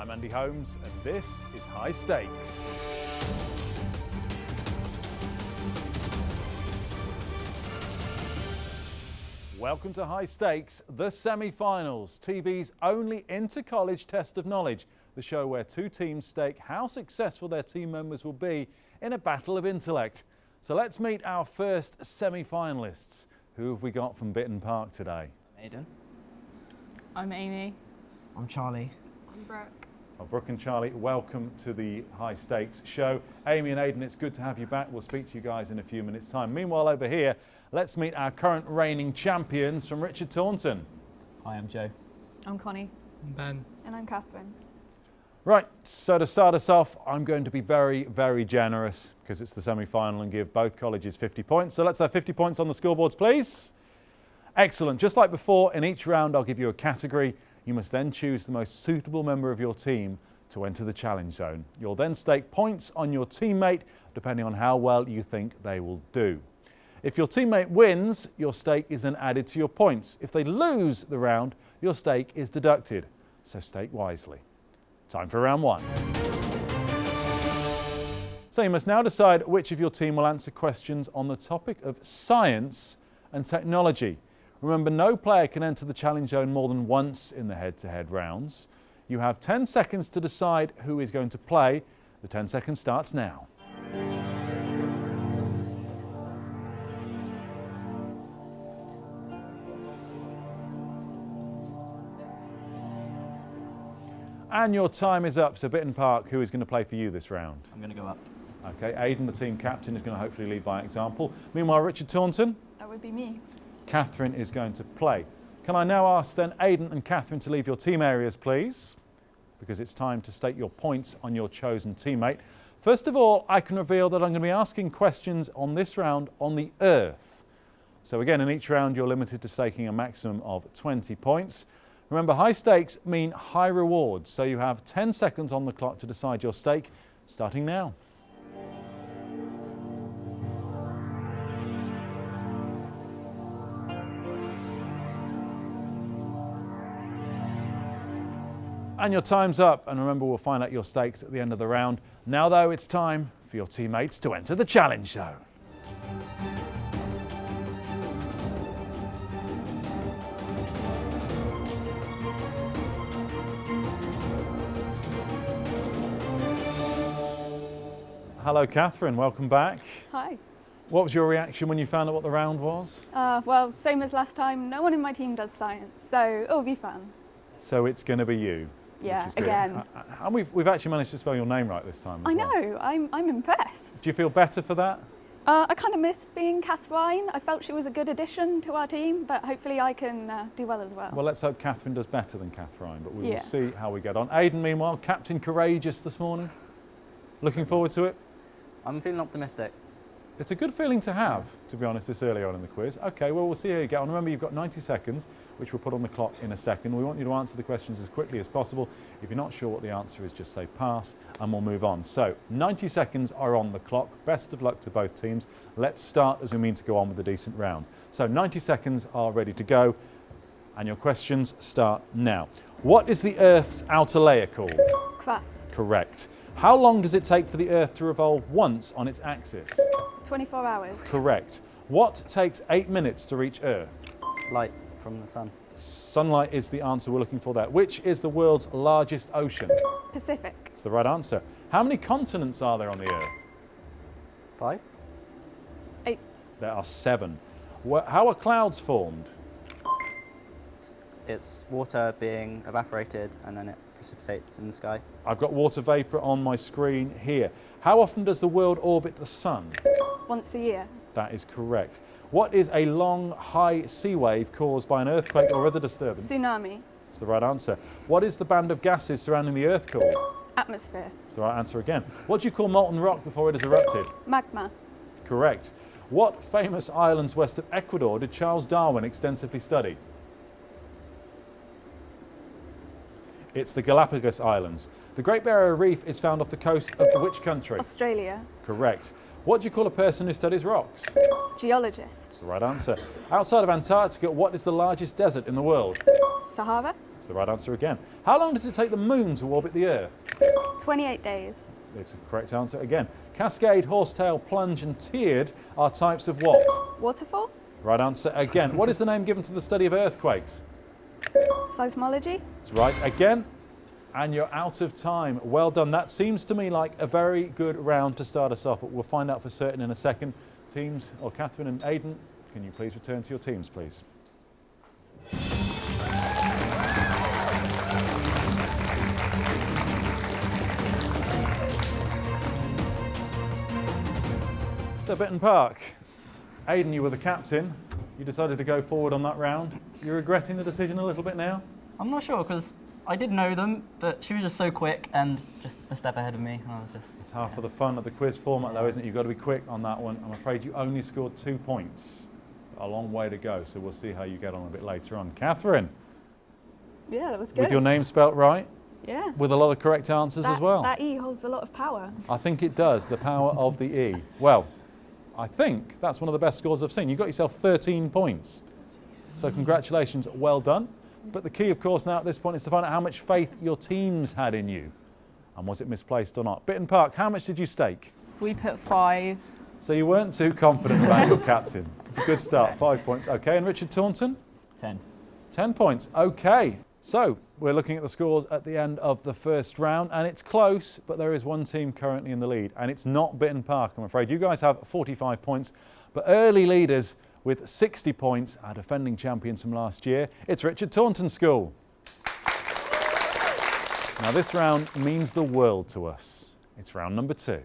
I'm Andy Holmes and this is High Stakes. Welcome to High Stakes, the semi-finals, TV's only inter-college test of knowledge, the show where two teams stake how successful their team members will be in a battle of intellect. So let's meet our first semi-finalists. Who have we got from Bitterne Park today? I'm Aidan. I'm Amy. I'm Charlie. I'm Brooke. Well, Brooke and Charlie, welcome to the High Stakes show. Amy and Aidan, it's good to have you back. We'll speak to you guys in a few minutes' time. Meanwhile, over here, let's meet our current reigning champions from Taunton. Hi, I'm Joe. I'm Connie. I'm Ben. And I'm Catherine. Right, so to start us off, I'm going to be very, very generous because it's the semi-final and give both colleges 50 points. So let's have 50 points on the scoreboards, please. Excellent. Just like before, in each round, I'll give you a category. You must then choose the most suitable member of your team to enter the challenge zone. You'll then stake points on your teammate, depending on how well you think they will do. If your teammate wins, your stake is then added to your points. If they lose the round, your stake is deducted. So stake wisely. Time for round one. So you must now decide which of your team will answer questions on the topic of science and technology. Remember, no player can enter the challenge zone more than once in the head-to-head rounds. You have 10 seconds to decide who is going to play. The 10 seconds starts now. And your time is up. So Bitterne Park, who is going to play for you this round? I'm going to go up. Okay, Aidan, the team captain, is going to hopefully lead by example. Meanwhile, Taunton. That would be me. Catherine is going to play. Can I now ask then Aidan and Catherine to leave your team areas, please? Because it's time to stake your points on your chosen teammate. First of all, I can reveal that I'm going to be asking questions on this round on the Earth. So again, in each round, you're limited to staking a maximum of 20 points. Remember, high stakes mean high rewards, so you have 10 seconds on the clock to decide your stake, starting now. And your time's up, and remember, we'll find out your stakes at the end of the round. Now though, it's time for your teammates to enter the challenge zone. Hello Catherine, welcome back. Hi. What was your reaction when you found out what the round was? Well, same as last time, no one in my team does science, so it'll be fun. So it's going to be you. Yeah, which is good. again. And we've actually managed to spell your name right this time as I well. know, I'm impressed. Do you feel better for that? I kind of miss being Catherine. I felt she was a good addition to our team, but hopefully I can do well as well. Well, let's hope Catherine does better than Catherine, but we will Yeah. see how we get on. Aidan, meanwhile, Captain Courageous this morning. Looking forward to it? I'm feeling optimistic. It's a good feeling to have, to be honest, this early on in the quiz. Okay, well, we'll see how you get on. Remember, you've got 90 seconds, which we'll put on the clock in a second. We want you to answer the questions as quickly as possible. If you're not sure what the answer is, just say pass, and we'll move on. So, 90 seconds are on the clock. Best of luck to both teams. Let's start as we mean to go on with a decent round. So, 90 seconds are ready to go, and your questions start now. What is the Earth's outer layer called? Crust. Correct. How long does it take for the Earth to revolve once on its axis? 24 hours. Correct. What takes 8 minutes to reach Earth? Light from the sun. Sunlight is the answer we're looking for there. Which is the world's largest ocean? Pacific. It's the right answer. How many continents are there on the Earth? 5. 8. There are 7. How are clouds formed? It's water being evaporated and then it precipitates in the sky. I've got water vapour on my screen here. How often does the world orbit the sun? Once a year. That is correct. What is a long, high sea wave caused by an earthquake or other disturbance? Tsunami. It's the right answer. What is the band of gases surrounding the Earth called? Atmosphere. It's the right answer again. What do you call molten rock before it has erupted? Magma. Correct. What famous islands west of Ecuador did Charles Darwin extensively study? It's the Galapagos Islands. The Great Barrier Reef is found off the coast of which country? Australia. Correct. What do you call a person who studies rocks? Geologist. That's the right answer. Outside of Antarctica, what is the largest desert in the world? Sahara. It's the right answer again. How long does it take the moon to orbit the Earth? 28 days. It's a correct answer again. Cascade, horsetail, plunge and tiered are types of what? Waterfall? Right answer again. What is the name given to the study of earthquakes? Seismology? It's right again. And you're out of time. Well done. That seems to me like a very good round to start us off, but we'll find out for certain in a second. Teams, or Catherine and Aidan, can you please return to your teams, please? So Bitterne Park, Aidan, you were the captain. You decided to go forward on that round. You're regretting the decision a little bit now? I'm not sure because I did know them, but she was just so quick and just a step ahead of me. And I was just. It's half of the fun of the quiz format, though, isn't it? You've got to be quick on that one. I'm afraid you only scored 2 points. A long way to go, so we'll see how you get on a bit later on. Catherine, Yeah, that was good. with your name spelt right, Yeah. with a lot of correct answers as well. That E holds a lot of power. I think it does, the power of the E. Well, I think that's one of the best scores I've seen. You got yourself 13 points. So congratulations, well done. But the key, of course, now at this point is to find out how much faith your teams had in you. And was it misplaced or not? Bitterne Park, how much did you stake? We put 5. So you weren't too confident about your captain. It's a good start, 5 points. Okay, and Richard Taunton? 10. 10 points, okay. So we're looking at the scores at the end of the first round, and it's close, but there is one team currently in the lead, and it's not Bitterne Park, I'm afraid. You guys have 45 points, but early leaders with 60 points are defending champions from last year. It's Richard Taunton School. Now this round means the world to us. It's round number 2,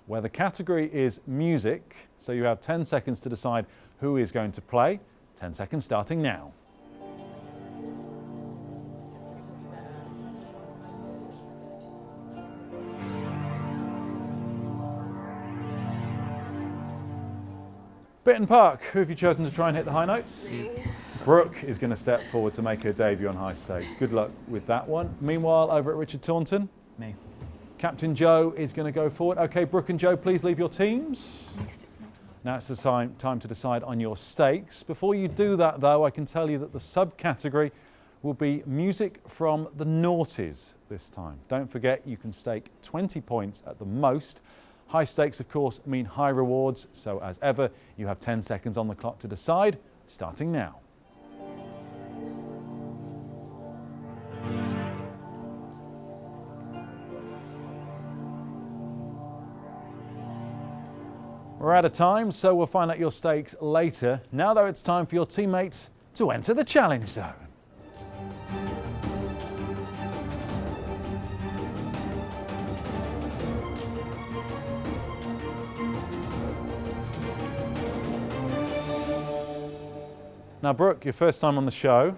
where the category is music, so you have 10 seconds to decide who is going to play. 10 seconds starting now. Bitterne Park, who have you chosen to try and hit the high notes? Brooke is going to step forward to make her debut on high stakes. Good luck with that one. Meanwhile, over at Richard Taunton, Me. Captain Joe is going to go forward. Okay, Brooke and Joe, please leave your teams. Now it's the time to decide on your stakes. Before you do that, though, I can tell you that the subcategory will be music from the noughties this time. Don't forget, you can stake 20 points at the most. High stakes, of course, mean high rewards. So as ever, you have 10 seconds on the clock to decide, starting now. We're out of time, so we'll find out your stakes later. Now, though, it's time for your teammates to enter the challenge zone. Now, Brooke, your first time on the show,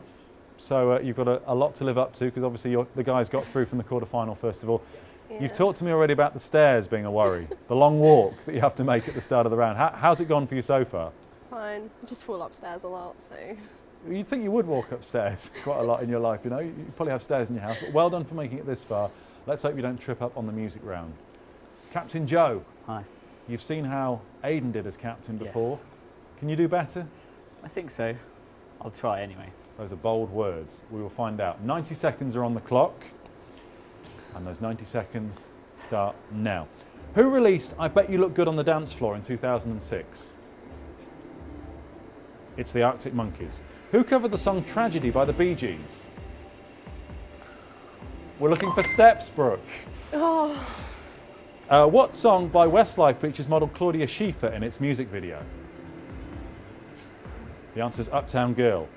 so you've got a lot to live up to, because obviously the guys got through from the quarterfinal first of all. Yeah. You've talked to me already about the stairs being a worry, the long walk that you have to make at the start of the round. How's it gone for you so far? Fine. I just fall upstairs a lot, so. You'd think you would walk upstairs quite a lot in your life, you know. You probably have stairs in your house, but well done for making it this far. Let's hope you don't trip up on the music round. Captain Joe, Hi. you've seen how Aidan did as captain before. Yes. Can you do better? I think so. I'll try anyway. Those are bold words. We will find out. 90 seconds are on the clock, and those 90 seconds start now. Who released I Bet You Look Good on the Dance Floor in 2006? It's the Arctic Monkeys. Who covered the song Tragedy by the Bee Gees? We're looking for steps, Brooke. Oh, What song by Westlife features model Claudia Schiffer in its music video? The answer is Uptown Girl.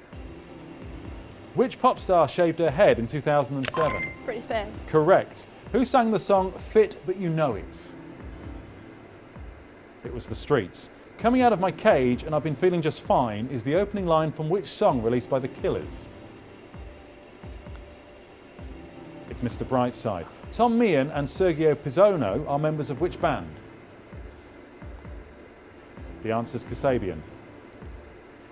Which pop star shaved her head in 2007? Britney Spears. Correct. Who sang the song Fit But You Know It? It was The Streets. Coming out of my cage and I've been feeling just fine is the opening line from which song released by The Killers? It's Mr. Brightside. Tom Meehan and Sergio Pizzono are members of which band? The answer is Kasabian.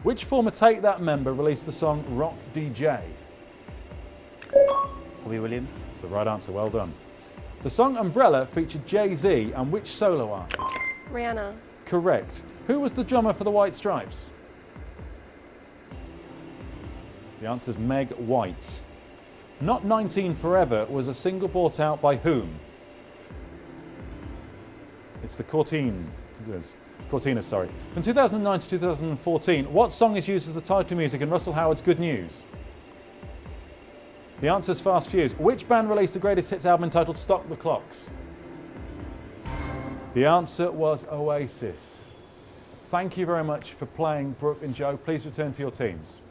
Which former Take That member released the song Rock DJ? Robbie Williams. It's the right answer, well done. The song Umbrella featured Jay-Z and which solo artist? Rihanna. Correct. Who was the drummer for the White Stripes? The answer's Meg White. Not 19 Forever was a single brought out by whom? It's the Cortinas, sorry. From 2009 to 2014, what song is used as the title music in Russell Howard's Good News? The answer's Fast Fuse. Which band released the greatest hits album entitled Stop the Clocks? The answer was Oasis. Thank you very much for playing, Brooke and Joe. Please return to your teams.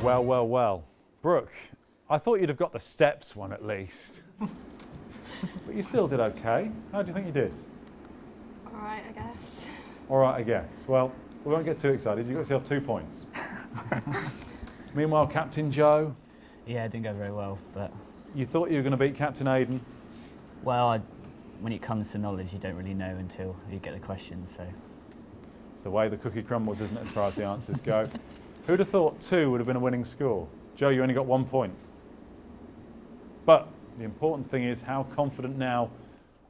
Well, well, well. Brooke, I thought you'd have got the steps one at least. But you still did okay. How do you think you did? All right, I guess. All right, I guess. Well, we won't get too excited. You got yourself 2 points. Meanwhile, Captain Joe, Yeah, it didn't go very well, but you thought you were going to beat Captain Aidan. well, when it comes to knowledge, you don't really know until you get the questions. So It's the way the cookie crumbles, isn't it, as far as the answers go? Who'd have thought 2 would have been a winning score? Joe, you only got 1 point. But the important thing is, how confident now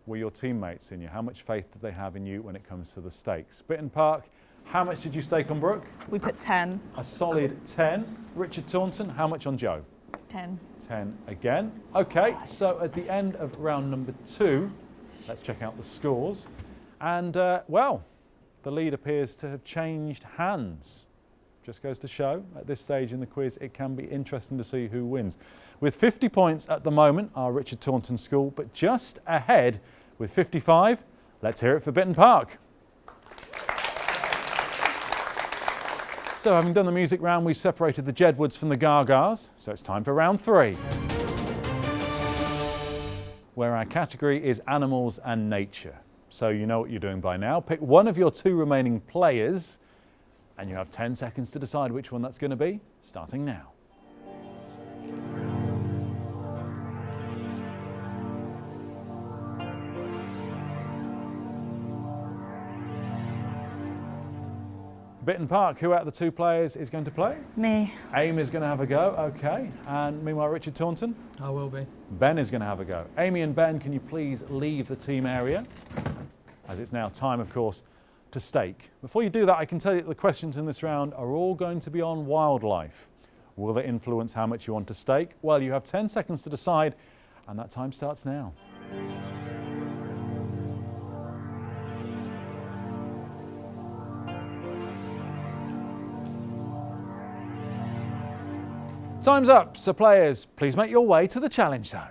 were your teammates in you? How much faith did they have in you when it comes to the stakes? Bitterne Park, how much did you stake on Brooke? We put 10. A solid 10. Richard Taunton, how much on Joe? 10. 10 again. Okay, so at the end of round number 2, let's check out the scores. And, well, the lead appears to have changed hands. Just goes to show, at this stage in the quiz, it can be interesting to see who wins. With 50 points at the moment, our Richard Taunton School, but just ahead with 55, let's hear it for Bitterne Park. So having done the music round, we've separated the Jedwoods from the Gagas, so it's time for round 3, where our category is animals and nature. So you know what you're doing by now. Pick one of your 2 remaining players, and you have 10 seconds to decide which one that's going to be, starting now. Bitterne Park, who out of the 2 players is going to play? Me. Amy is going to have a go, okay. And meanwhile, Richard Taunton? I will be. Ben is going to have a go. Amy and Ben, can you please leave the team area? As it's now time, of course, to stake. Before you do that, I can tell you that the questions in this round are all going to be on wildlife. Will they influence how much you want to stake? Well, you have 10 seconds to decide, and that time starts now. Time's up, so players, please make your way to the challenge zone.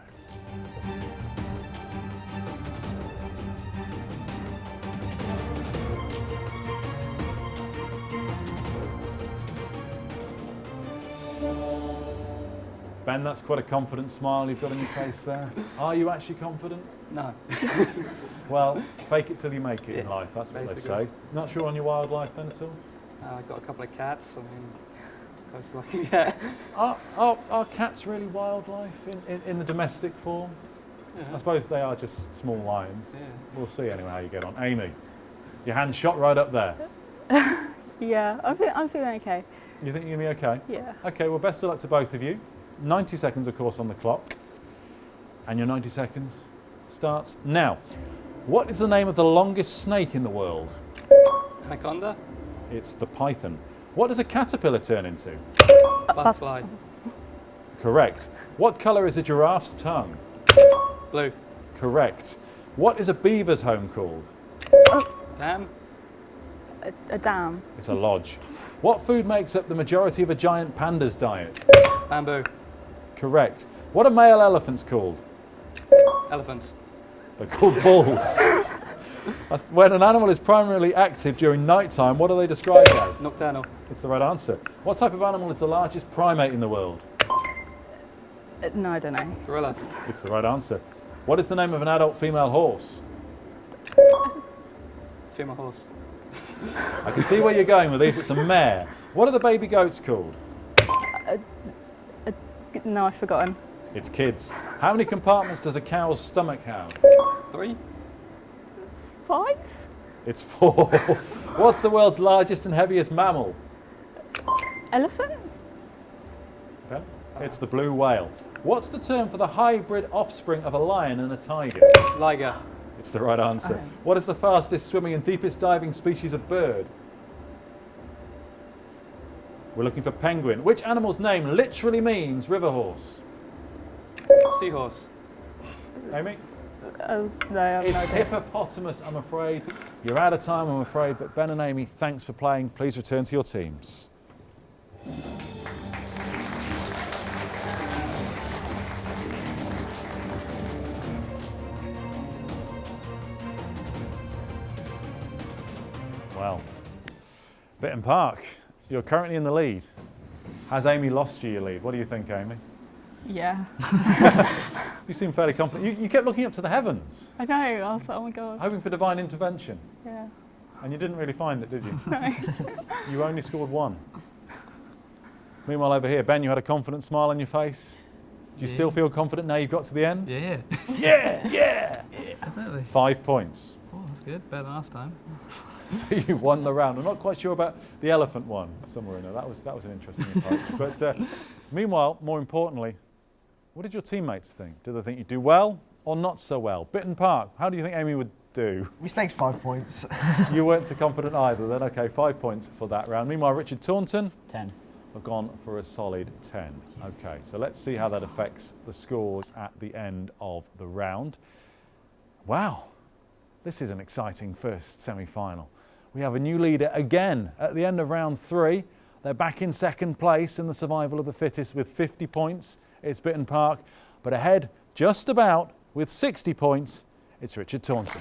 Ben, that's quite a confident smile you've got on your face there. Are you actually confident? No. Well, fake it till you make it in Yeah, life, that's what they basically. say. Not sure on your wildlife then at all? I've got a couple of cats. I mean, close to like, yeah. Are cats really wildlife in the domestic form? Yeah. I suppose they are just small lions. Yeah. We'll see anyway how you get on. Amy, your hand shot right up there. Yeah, I'm feeling okay. You think you're going to be okay? Yeah. Okay, well, best of luck to both of you. 90 seconds, of course, on the clock. And your 90 seconds starts now. What is the name of the longest snake in the world? Anaconda, It's the python. What does a caterpillar turn into? butterfly, Correct. What colour is a giraffe's tongue? blue, Correct. What is a beaver's home called? dam, A dam. It's a lodge. What food makes up the majority of a giant panda's diet? bamboo, Correct. What are male elephants called? elephants, They're called bulls. When an animal is primarily active during nighttime, what are they described as? nocturnal, It's the right answer. What type of animal is the largest primate in the world? No, I don't know. gorilla, It's the right answer. What is the name of an adult female horse? female horse, I can see where you're going with these. It's a mare. What are the baby goats called? No, I've forgotten. It's kids. How many compartments does a cow's stomach have? 3, 5? It's 4. What's the world's largest and heaviest mammal? Elephant? Okay. It's the blue whale. What's the term for the hybrid offspring of a lion and a tiger? liger, It's the right answer. Oh. What is the fastest swimming and deepest diving species of bird? We're looking for penguin. Which animal's name literally means river horse? Seahorse. Amy? Oh, no, I have It's no idea. hippopotamus, I'm afraid. You're out of time, I'm afraid. But Ben and Amy, thanks for playing. Please return to your teams. Well, Bitterne Park, you're currently in the lead. Has Amy lost you your lead? What do you think, Amy? Yeah. You seem fairly confident. You kept looking up to the heavens, I know. I was like, oh my God. hoping for divine intervention. Yeah. And you didn't really find it, did you? You only scored 1. Meanwhile, over here, Ben, you had a confident smile on your face. Do you still feel confident now you've got to the end? Yeah. Yeah! Definitely. 5 points. Oh, that's good. Better than last time. So you won the round. I'm not quite sure about the elephant one somewhere in there. That was an interesting approach. But meanwhile, more importantly, what did your teammates think? Did they think you'd do well or not so well? Bitterne Park, how do you think Amy would do? We staked 5 points. You weren't so confident either then. Okay, 5 points for that round. Meanwhile, Richard Taunton 10. have gone for a solid 10. Okay, so let's see how that affects the scores at the end of the round. Wow, this is an exciting first semi-final. We have a new leader again at the end of round 3. They're back in second place in the survival of the fittest with 50 points. It's Bitterne Park, but ahead just about with 60 points, it's Richard Taunton.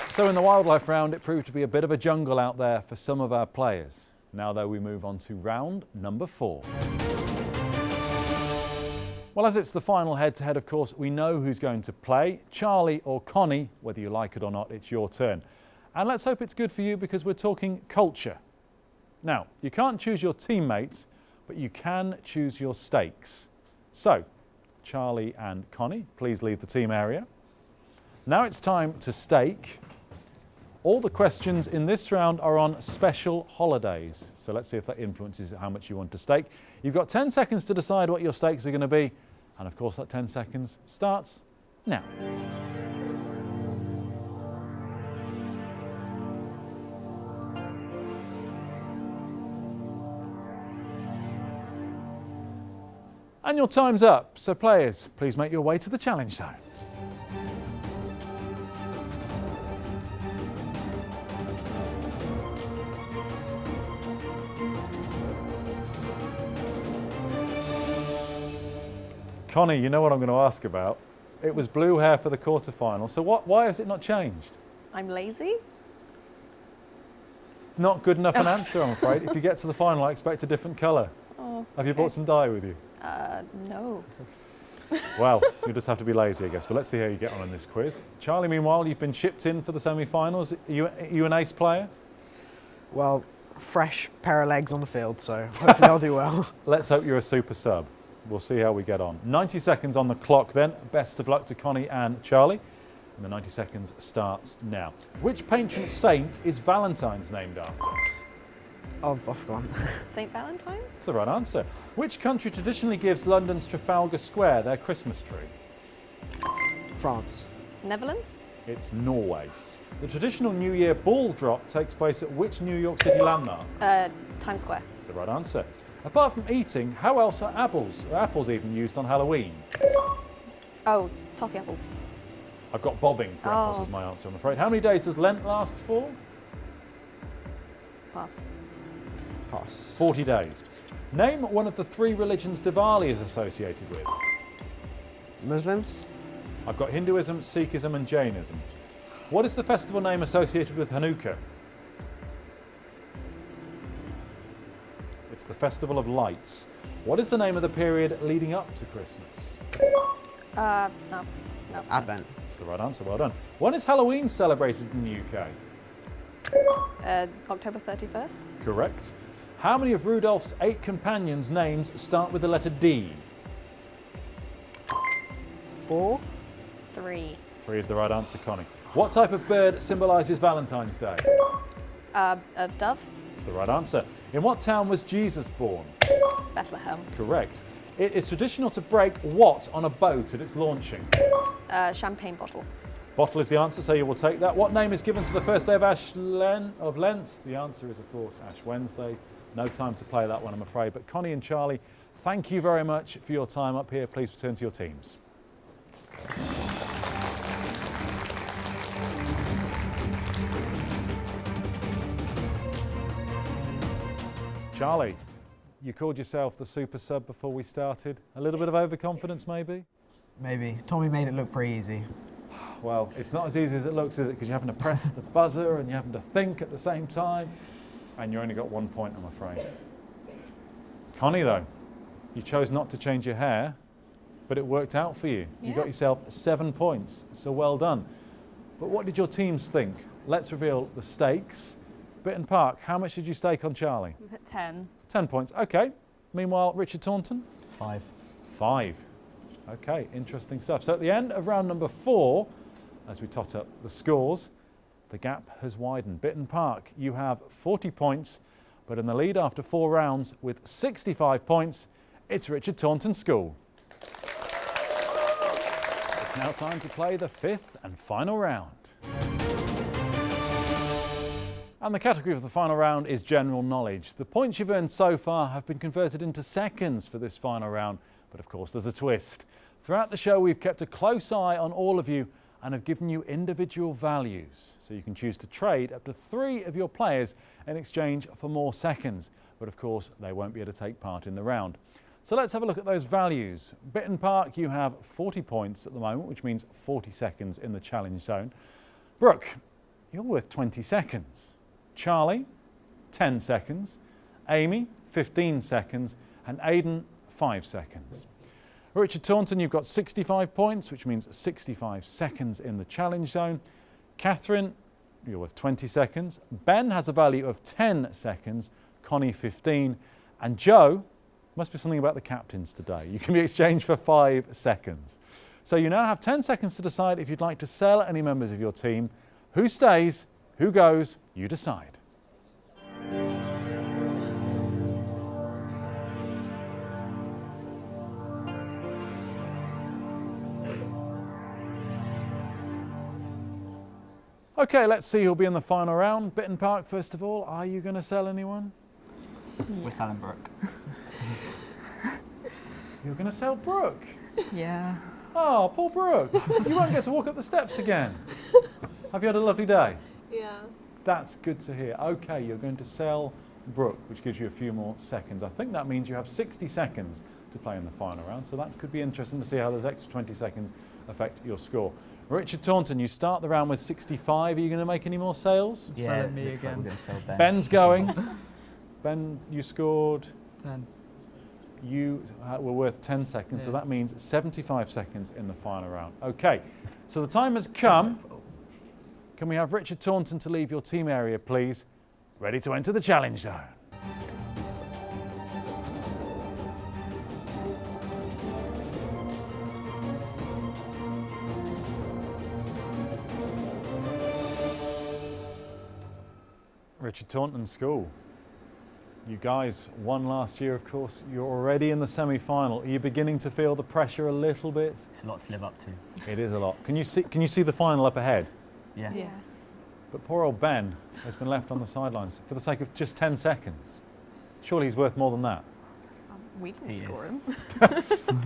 So in the wildlife round, it proved to be a bit of a jungle out there for some of our players. Now though, we move on to round number 4. Well, as it's the final head-to-head, of course, we know who's going to play. Charlie or Connie, whether you like it or not, it's your turn. And let's hope it's good for you because we're talking culture. Now, you can't choose your teammates, but you can choose your stakes. So, Charlie and Connie, please leave the team area. Now it's time to stake. All the questions in this round are on special holidays. So let's see if that influences how much you want to stake. You've got 10 seconds to decide what your stakes are going to be. And of course, that 10 seconds starts now. And your time's up. So players, please make your way to the challenge zone. Connie, you know what I'm going to ask about. It was blue hair for the quarterfinal. So why has it not changed? I'm lazy. Not good enough an answer, I'm afraid. If you get to the final, I expect a different colour. Oh, Have you brought some dye with you? no. Well, you just have to be lazy, I guess. But let's see how you get on in this quiz. Charlie, meanwhile, you've been shipped in for the semi-finals. Are you an ace player? Well, fresh pair of legs on the field, so hopefully I'll do well. Let's hope you're a super sub. We'll see how we get on. 90 seconds on the clock then. Best of luck to Connie and Charlie. And the 90 seconds starts now. Which patron saint is Valentine's named after? Oh, I've forgotten. St. Valentine's? That's the right answer. Which country traditionally gives London's Trafalgar Square their Christmas tree? France. Netherlands? It's Norway. The traditional New Year ball drop takes place at which New York City landmark? Times Square. That's the right answer. Apart from eating, how else are apples even used on Halloween? Oh, toffee apples. I've got bobbing for apples as my answer, I'm afraid. How many days does Lent last for? Pass. Pass. 40 days. Name one of the 3 religions Diwali is associated with. Muslims? I've got Hinduism, Sikhism and Jainism. What is the festival name associated with Hanukkah? It's the Festival of Lights. What is the name of the period leading up to Christmas? No. Advent. That's the right answer, well done. When is Halloween celebrated in the UK? October 31st? Correct. How many of Rudolph's 8 companions' names start with the letter D? 4. 3. 3 is the right answer, Connie. What type of bird symbolises Valentine's Day? A dove? That's the right answer. In what town was Jesus born? Bethlehem. Correct. It is traditional to break what on a boat at its launching? Champagne bottle. Bottle is the answer, so you will take that. What name is given to the first day of of Lent? The answer is, of course, Ash Wednesday. No time to play that one, I'm afraid. But Connie and Charlie, thank you very much for your time up here. Please return to your teams. Charlie, you called yourself the super sub before we started. A little bit of overconfidence, maybe? Maybe. Tommy made it look pretty easy. Well, it's not as easy as it looks, is it? Because you're having to press the buzzer and you're having to think at the same time. And you only got 1 point, I'm afraid. Connie, though, you chose not to change your hair, but it worked out for you. You got yourself 7 points, so well done. But what did your teams think? Let's reveal the stakes. Bitterne Park, how much did you stake on Charlie? 10. 10 points, okay. Meanwhile, Richard Taunton? 5. 5. Okay, interesting stuff. So at the end of round number 4, as we tot up the scores, the gap has widened. Bitterne Park, you have 40 points, but in the lead after 4 rounds with 65 points, it's Richard Taunton School. It's now time to play the 5th and final round. And the category of the final round is general knowledge. The points you've earned so far have been converted into seconds for this final round, but of course there's a twist. Throughout the show we've kept a close eye on all of you and have given you individual values. So you can choose to trade up to 3 of your players in exchange for more seconds, but of course they won't be able to take part in the round. So let's have a look at those values. Bitterne Park, you have 40 points at the moment, which means 40 seconds in the challenge zone. Brooke, you're worth 20 seconds. Charlie, 10 seconds. Amy, 15 seconds. And Aidan, 5 seconds. Richard Taunton, you've got 65 points, which means 65 seconds in the challenge zone. Catherine, you're worth 20 seconds. Ben has a value of 10 seconds. Connie, 15. And Joe, must be something about the captains today. You can be exchanged for 5 seconds. So you now have 10 seconds to decide if you'd like to sell any members of your team. Who stays? Who goes? You decide. Okay, let's see who'll be in the final round. Bitterne Park, first of all, are you going to sell anyone? We're selling Brooke. You're going to sell Brooke? Yeah. Oh, poor Brooke. You won't get to walk up the steps again. Have you had a lovely day? Yeah. That's good to hear. Okay, you're going to sell Brooke, which gives you a few more seconds. I think that means you have 60 seconds to play in the final round, so that could be interesting to see how those extra 20 seconds affect your score. Richard Taunton, you start the round with 65. Are you going to make any more sales? Yeah, Selling me looks like again. we're going to sell Ben. Ben's going. Ben, you scored. 10. You were worth 10 seconds, so Yeah. that means 75 seconds in the final round. Okay, so the time has come. Can we have Richard Taunton to leave your team area, please? Ready to enter the challenge zone. Richard Taunton School. You guys won last year, of course. You're already in the semi-final. Are you beginning to feel the pressure a little bit? It's a lot to live up to. It is a lot. Can you see the final up ahead? Yeah. Yeah. But poor old Ben has been left on the sidelines for the sake of just 10 seconds. Surely he's worth more than that. We didn't He score is. him.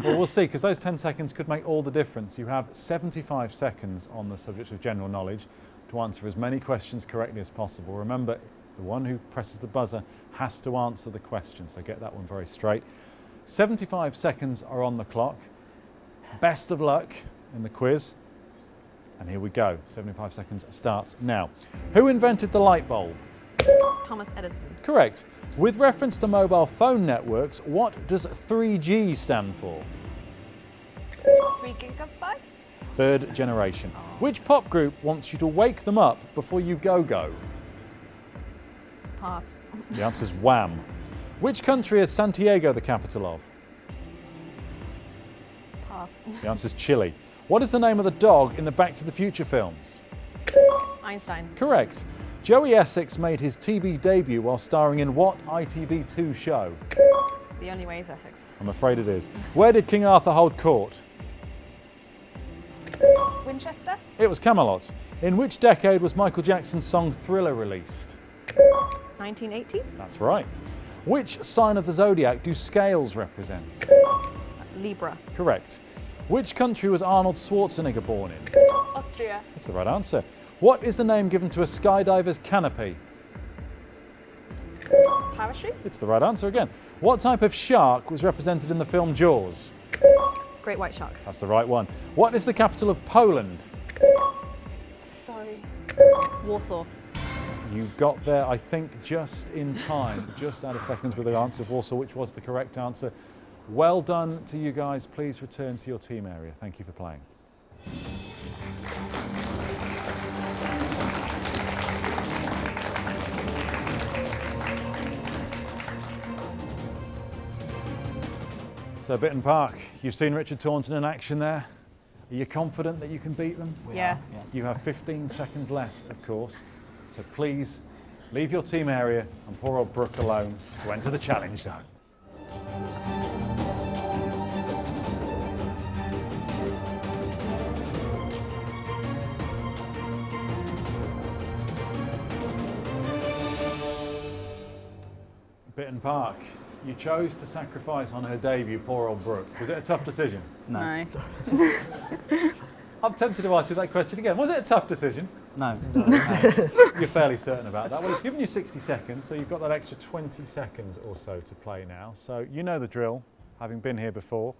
Well, we'll see, because those 10 seconds could make all the difference. You have 75 seconds on the subject of general knowledge to answer as many questions correctly as possible. Remember, the one who presses the buzzer has to answer the question, so get that one very straight. 75 seconds are on the clock. Best of luck in the quiz. And here we go. 75 seconds starts now. Who invented the light bulb? Thomas Edison. Correct. With reference to mobile phone networks, what does 3G stand for? 3 gigabytes? Third generation. Which pop group wants you to wake them up before you go? Pass. The answer's Wham. Which country is Santiago the capital of? Pass. The answer's Chile. What is the name of the dog in the Back to the Future films? Einstein. Correct. Joey Essex made his TV debut while starring in what ITV2 show? The Only Way is Essex. I'm afraid it is. Where did King Arthur hold court? Winchester. It was Camelot. In which decade was Michael Jackson's song Thriller released? 1980s. That's right. Which sign of the zodiac do scales represent? Libra. Correct. Which country was Arnold Schwarzenegger born in? Austria. That's the right answer. What is the name given to a skydiver's canopy? Parachute. It's the right answer again. What type of shark was represented in the film Jaws? Great white shark. That's the right one. What is the capital of Poland? Sorry. Warsaw. You got there, I think, just in time, just out of seconds with the answer of Warsaw, which was the correct answer. Well done to you guys. Please return to your team area. Thank you for playing. So Bitterne Park, you've seen Richard Taunton in action there. Are you confident that you can beat them? Yes. You have 15 seconds less, of course. So please leave your team area and poor old Brooke alone to enter the challenge zone. Bitterne Park, you chose to sacrifice on her debut poor old Brooke. Was it a tough decision? No. I'm tempted to ask you that question again. Was it a tough decision? No. You're fairly certain about that. Well, it's given you 60 seconds, so you've got that extra 20 seconds or so to play now. So you know the drill, having been here before.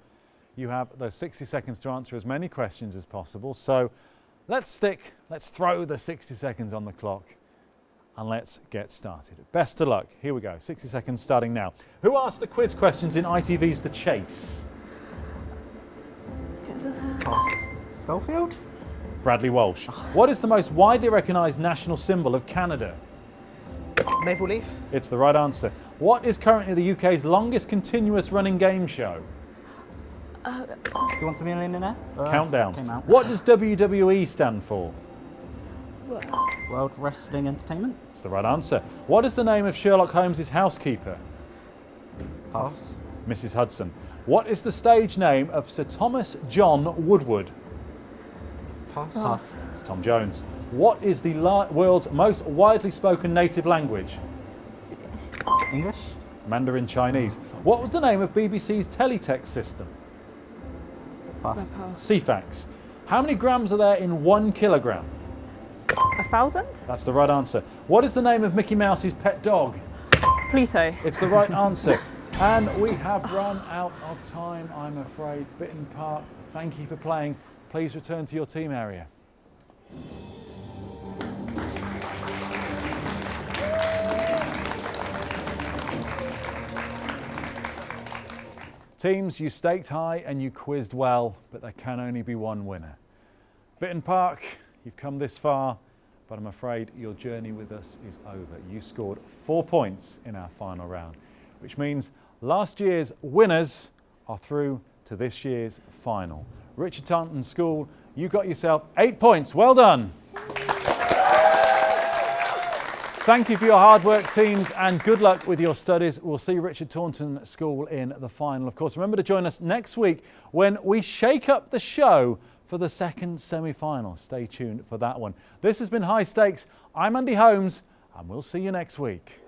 You have those 60 seconds to answer as many questions as possible. So let's throw the 60 seconds on the clock and let's get started. Best of luck. Here we go. 60 seconds starting now. Who asked the quiz questions in ITV's The Chase? Schofield? Bradley Walsh. What is the most widely recognised national symbol of Canada? Maple leaf. It's the right answer. What is currently the UK's longest continuous running game show? Do you want to be a millionaire? Countdown. Came out. What does WWE stand for? World Wrestling Entertainment? It's the right answer. What is the name of Sherlock Holmes' housekeeper? Pass. Mrs. Hudson. What is the stage name of Sir Thomas John Woodward? Pass. Pass. It's Tom Jones. What is the world's most widely spoken native language? English? Mandarin Chinese. What was the name of BBC's teletext system? Pass. CFAX. How many grams are there in 1 kilogram? 1,000? That's the right answer. What is the name of Mickey Mouse's pet dog? Pluto. It's the right answer. And we have run out of time, I'm afraid. Bitterne Park, thank you for playing. Please return to your team area. Teams, you staked high and you quizzed well, but there can only be one winner. Bitterne Park, you've come this far, but I'm afraid your journey with us is over. You scored 4 points in our final round, which means last year's winners are through to this year's final. Richard Taunton School, you got yourself 8 points. Well done. Thank you for your hard work, teams, and good luck with your studies. We'll see Richard Taunton School in the final. Of course, remember to join us next week when we shake up the show for the second semi-final. Stay tuned for that one. This has been High Stakes. I'm Andy Holmes, and we'll see you next week.